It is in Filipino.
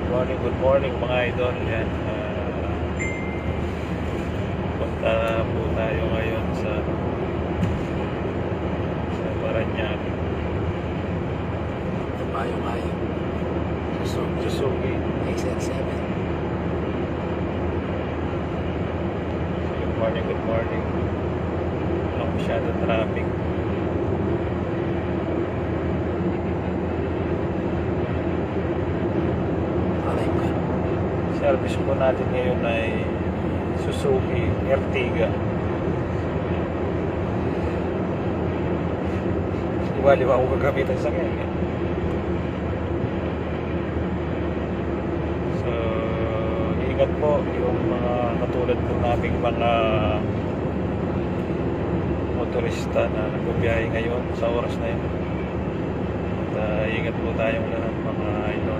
Good morning mga idol. Yan. Punta po tayo ngayon sa Parañaque. Mayo. Suzuki. XL7. Good morning. Walang masyado traffic. Service po natin ngayon ay Suzuki Ertiga. Liwa-liwa ako gagamitin sa ngayon. So, ingat po yung mga katulad po naming mga motorista na nagbabiyahe ngayon sa oras na yun. At ingat po tayong lahat mga idol.